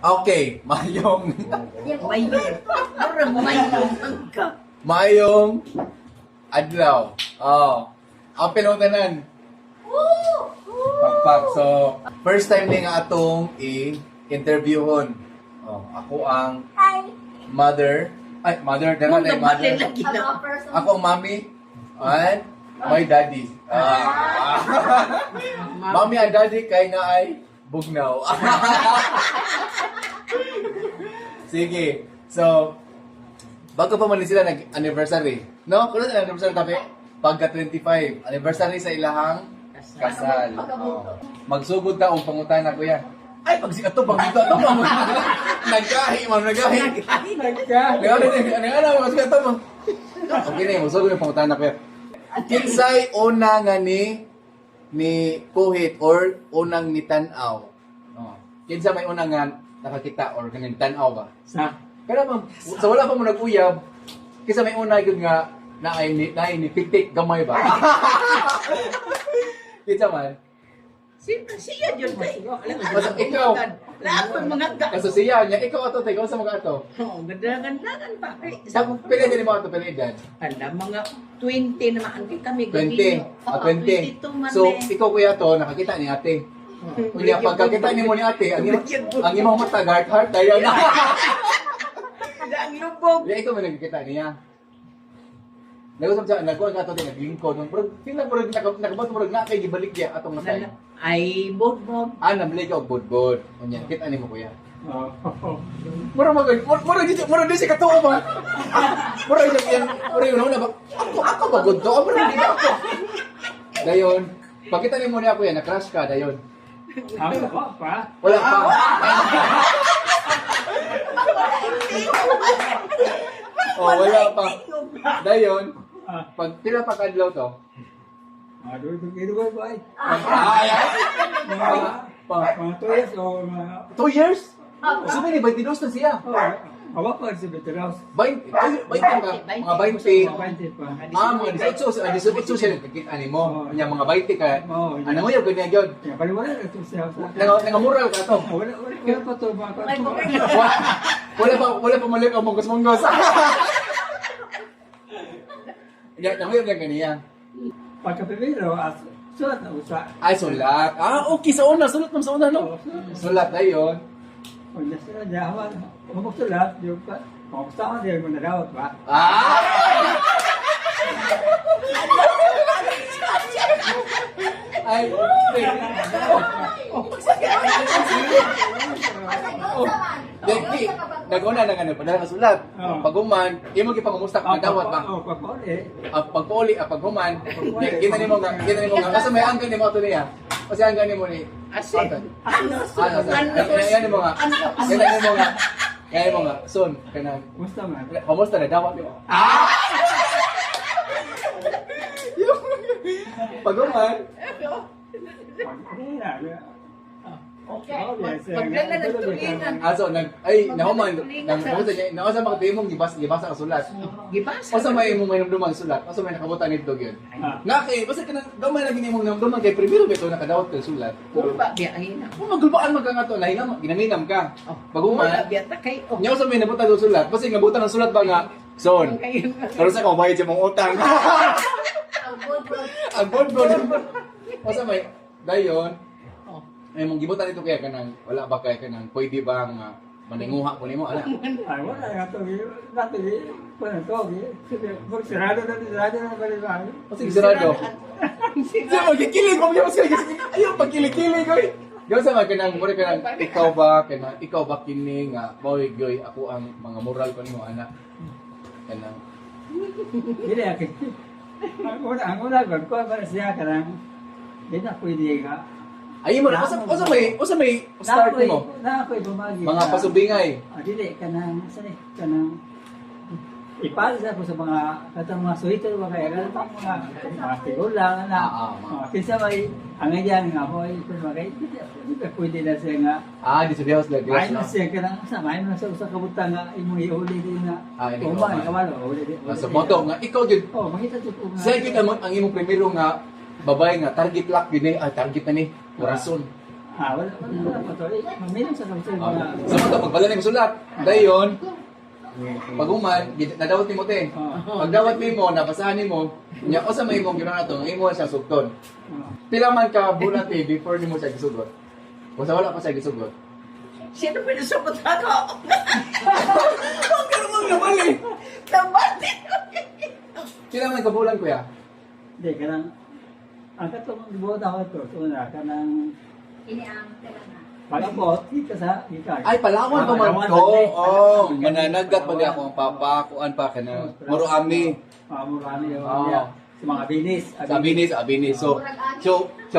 Okay, mayong mayong adlaw. Oh. Ang pinuntanan. Pakpak. So, first time ni nga atong i-interviewon. Oh, ako ang mother. Ay, mother. Dala na mother. Ako ang mommy. And my daddy. Mommy and daddy kay na ay bugnaw. Sige. So, bago pa man sila nag-anniversary. No? Kung na anniversary tapi pagka 25. Anniversary sa ilahang kasal. Oh. Magsugod ta ang pangutana kuya. Ay, pag sikat to, pag dito to, nagkahi, nagkahi. Nagkahi, magsikat to, okay na yun, magsugod yung pangutana kuya. Kinsay una nga ni kuhit or unang nitanaw? Oh. Kinsa may unang nga nakakita or ganyan tanaw ba? Kaya man, sa wala pa mo nag-uyab, kinsa may una yun nga na ay nipitik gamay ba? Kinsa man? Siyempre siya yun kayo. Ikaw. Lahat ng mga Kaso siya niya, ikaw ato, ikaw sa mga ato. Oo, ganda-gandagan pa. Pili din mo ato, pili edad. Alam, mga 20 naman kami. 20. 20. So, ikaw kuya to, nakakita ni ate. Kunya, pagkakita ni mo ni ate, ang imong mata, heart, dayan na. Ang lubog. Ikaw may nagkikita niya. Nagusap siya, nagkuhan ka ito, naglingkod. Tingnan mo rin, nakabat mo rin na kay gibalik niya atong matay. Ay, bod-bod. Nabalik ka og bod-bod. Kunya, kita ni mo kuya. Mura di si katuo ba? Mura yun na ba? Ako ba good to? Mura di ako. Dayon, pagkita ni mo niya kuya, na-crush ka, dayon. Wala pa. Wala pa. Wala pa. Dayon, pag pila pa kadlaw to? Aduh, itu ba? Mga 2 years o mga... 2 years? Sabi ni, 22 na siya. Awak pa si Veteros. 20 ka, mga 20. 20 pa. Mga 18 siya nagkikita ni mo. Kanya mga 20 ka. Ano mo yung ganyan yun? Ya, paling wala na ito siya. Nangamural ka to. Wala pa ito mga Wala pa malik ang munggos-munggos. Nangamural ka ganiya. Pagka-primero, sulat na usa. Ay, sulat. Okay, sa una. Sulat naman sa una, no? Sulat na yun. Kung nasa na, humok sulat, yung pa. Kung gusto ko, hindi mo narawat ba? Ay, nag-una na nga padala ka sulat. Pag-uman, imo gipangamusta ka dawat ba? Pag-uli, pag-uman, kita nimo nga, kasi may angkan nimo ato niya. Kasi angkan nimo ni Aton. Yan nimo nga. Yan nimo nga. Son, kanang Kumusta man? kamusta na dawat nimo? Pag-uman, Pagdala ng tulingan. nahuman, nasa mga timong gibasa ka sulat. Gibasa. Asa may imong mainumduman sulat? Asa may nakabutan nito yun? Nakay, basta ka gamay lagi nimong namduman kay primero bito nakadawat ka sulat. Kumpa, biyahin na. Kung maglubaan man ka nga to, ginanginam ka. Pag-uman, Wala, biyata kay. niya sa may nabutan ng sulat, basta nabutan ng sulat ba nga, son, pero sa kabayad siya mong utang. Ang bod-bod. Basta may, dayon, ay mong gibutan ito kaya kanang wala ba kaya kanang pwede bang maninguha ko nimo ala. Ay, wala nga ito. Dati, kung ito, sirado na balik ba? Kasi sarado. Siya magkikilig mo niya kasi ayaw pagkilig-kilig ko. Gawa sa mga kanang mura kanang ikaw ba kini nga boy goy ako ang mga moral ko nimo ana. Kanang Hindi akin. Ang una ko para siya kanang hindi na pwede nga. ay mo na usa may start mo. Na ako'y bumagi. Mga pasubingay. Dili, kanang ipasa ko sa mga katang mga suhito, mga tigulang, kinsa may ang yan nga mo, ipon mga hindi pwede na siya nga. Di sa Dios la Ay na siya, kanang sama, ay na sa usa kabutang nga, imong iuli din na. Hindi ko Umay, kamalo, uli din. Sa moto nga ikaw gyud. Makita ko nga. Sa gyud ang imong primero nga babae nga target lock yun target na ni corazon. Wala pa to. Maminom sa kapatid mga... Sa mga pagbala na yung sulat. Dayon, pag-uman, nadawat ni mo te. Pagdawat ni mo, nabasahan ni mo, niya, o sa may mong ginawa na ito, ngayon mo siya sugton. Pila man ka bulat eh, before ni mo siya gisugot. O sa wala pa siya gisugot. Sino pinasukot ako? Ang karumang naman eh! Nabatin! Sila man kabulan kuya? Hindi, kanang... Ang katong buot ako ito, una, kanang... Pag-abot, kita sa ika. Ay, Palawan pa man ko. Oh, mananagat pa niya ako. Papakuan pa ka na. Murami. Murami yung Oo. sa mga binis. Abinis. So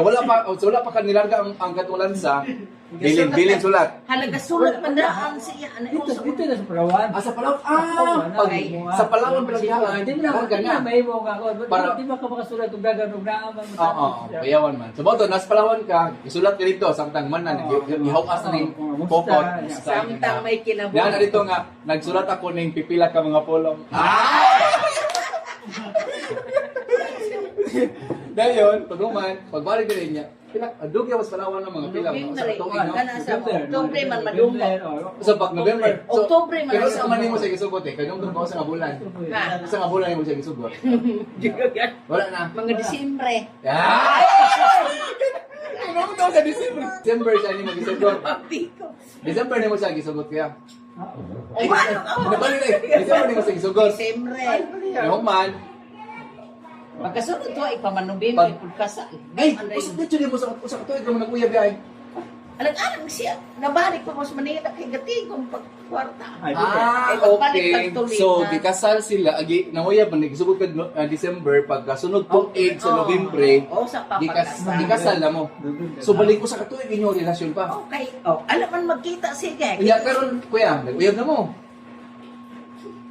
wala pa kanilarga ang katulan sa bilin sulat. Halaga sulat pa daan siya. Dito na sa Palawan. Sa Palawan. Pag sa Palawan pinagyahan. Hindi mo na, Karga hindi na. na may mo nga ako. Para- Di ba ka makasulat kung gagawin naaman mo? Oo, kayawan man. So boto, nasa Palawan ka, isulat ka dito, samtang man na, ihawas na ng popot. Samtang may kinabuhi. Yan na dito nga, nagsulat ako ng pipila ka mga polong. Dayon, pag-uman, pagbalik din niya, adug yawas Palawan ng mga pila. Duging Sa na rin. tuig, no? Sa Oktubre man madunggo. Sa pag November. So, Oktubre man pero sa sa man mo sa gisugot eh, kaya nung ko sa nga bulan. Sa nga bulan mo siya gisugot. Wala na. Mga Disyembre. Ay! Ano mo sa December? December siya ni mag-gisugot. Pagpiko. December ni mo siya gisugot kaya. O ano? Nabalik na eh. December ni mo siya gisugot. Disyembre. Yung man. Pagkasunod to ay pamanubimbre pagkasa. Ay! Usap dito niyo mo sa katuig mo nag-uyab ay. Alang-alang siya. Nabalik pa mo sa Manila kay gatigong pagkwarta. Ay, Okay. So, gikasal sila. Nanguyab man, nagsubot ka December. Pagkasunod po 8 sa Nobyembre, O sa papagkasal. gikasal na mo. So, balik ko sa katuig inyong relasyon pa. Okay. Alam man magkita sige. Kaya karon kuya, nag-uyab na mo.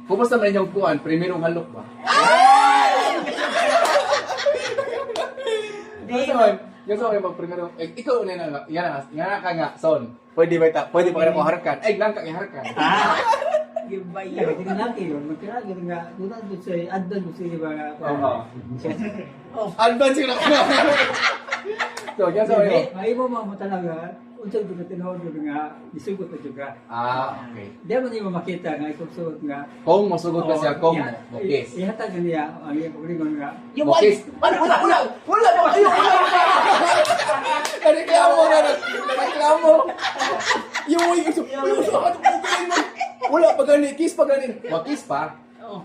Kumusta man inyong kuan? Primerong halok ba? Gusto ko yung pag-primero. Ikaw na yan ka nga, son. Pwede ba pwede pa ka na harkan? Ay, lang ka harkan. Yung Kaya bayo. tinanaki yun, magkinagi nga, doon doon sa addan doon sa iba. Advance yung nakina. So, yan sa kayo. May mo mga talaga, unsang doon na tinawag doon nga, isugot na juga. Okay. Di mo niyo makita nga, isugot nga. Kung masugot ka siya, kung mukis. Ihatag na niya, ang iyong paglingon nga. Yung Mukis. Wala ba kayo? Nareklamo na. Nareklamo. Yung wala pa gani, kiss pa gani. Kiss pa. Oh.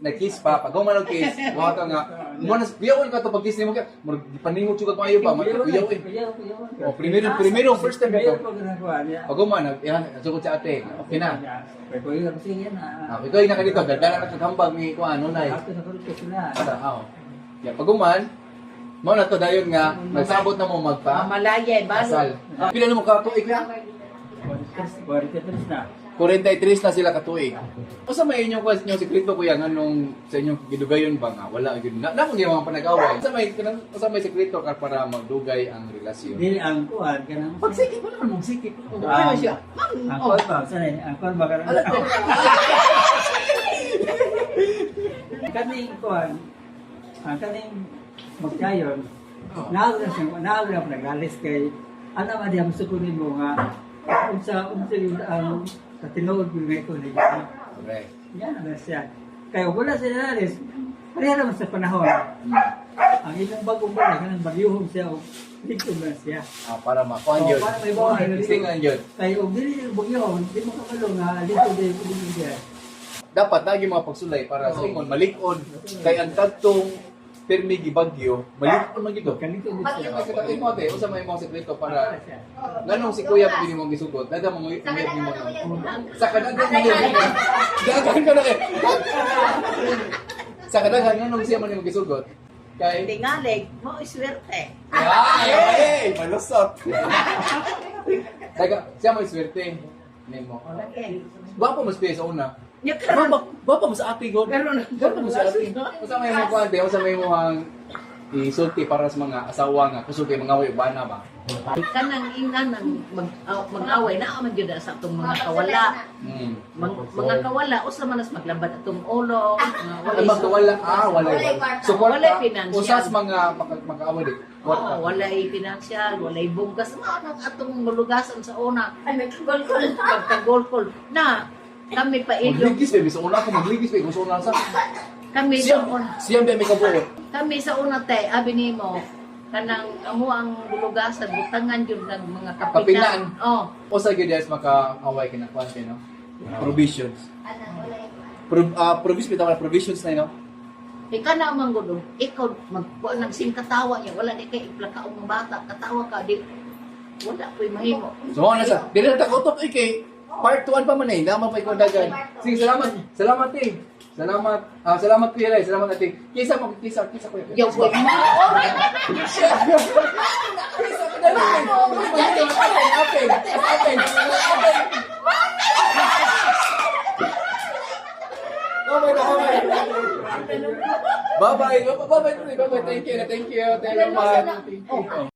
Nag-kiss pa. Pag gumanog kiss, mga ka nga. Muna, biyawan ka to pag kiss ni mo ka. Paningot yung kayo ba? Biyawan. O, primero, first time ito. Pag gumanog, yan, sukot sa ate. Okay na. Ikaw yung naka dito, gagana na kagambag ni kung ano na eh. Yan, pag guman, mo na to dayon nga, nagsabot na mo Mamalaya, kasal. balo. Pila na mo katuig na? 43 na sila katuig. O sa may inyong sekreto kuya nganong sa inyong gidugayon ba nga wala gyud na mo gyud panag-away. Sa may sekreto ka para magdugay ang relasyon. Dili ang kuan kanang Pagsikip mo naman, magsikip. Ano siya? ang kuan ba sanay ang kuan ba kanang kaning kuan ang kaning magkayon naawla pa nagalis kay ana man diha musukunin mo nga unsa yung ang katinuod mo nga ito ni Correct. yan na siya kaya wala sila nalis pareha naman sa panahon ang ilang bagong bala kanang bagyuhom siya o dito na siya Para makuan yun. para may bawa Istingan yun. kaya og dili yung bagyuhom di mo kabalo nga dito din siya Dapat lagi mga pagsulay para sa ingon malikon kay ang tagtong permi gibagyo malikon man gito. kalito din siya Kasi mo ate, usa may mga sekreto para nganong si kuya pili mo gisugot. Dada mo mo sa kadaghan mo. Daghan ka na kay. Sa kadaghan nganong siya man mo gisugot. Kay Tingalig, mo iswerte. ay, malusot. Siya mo swerte nimo. Gwapo mas sa una. Nya karon Bapa mo sa ate god. pero Gwapo mo sa ate. Usa may mo kuante, usa may mo ang isulti para sa mga asawa nga kusog kay mga way bana ba. Kanang ina nang mag-away na man gyud sa atong mga kawala. Mm. Mga kawala usa man nas maglambat atong ulo. Ay magkawala wala. Support Walay financial. usas mga mag-away di. Oo, walay pinansyal, walay bungkas. Ano atong mulugasan sa una. Ay, may kagol-kol. Pagkagolkol na kami pa ilyong. Magligis baby, sa una ako magligis baby, gusto na sa. Kami sa una. Siyang baby ka buo. Kami sa una tay, abi nimo kanang amo ang bulugasan butangan jud ng mga Kapinan. kapitan. Oh. O sa gyud maka-away kinakuan no. Provisions. Provisions bitaw provisions na no. Ika na man gudo, ikaw magkuha ng singkatawa niya, wala di kay iplaka ang bata, katawa ka di. Wala ko'y mahimo. So ano sa? Dili na takotok kay part 1 pa man naman pa ikaw dagan. Sige, salamat. Salamat eh. Salamat. Salamat Kuya Ray. Salamat ate. Kisa ko. Yo ko'y Bye-bye. Bye-bye. Thank you. Thank you.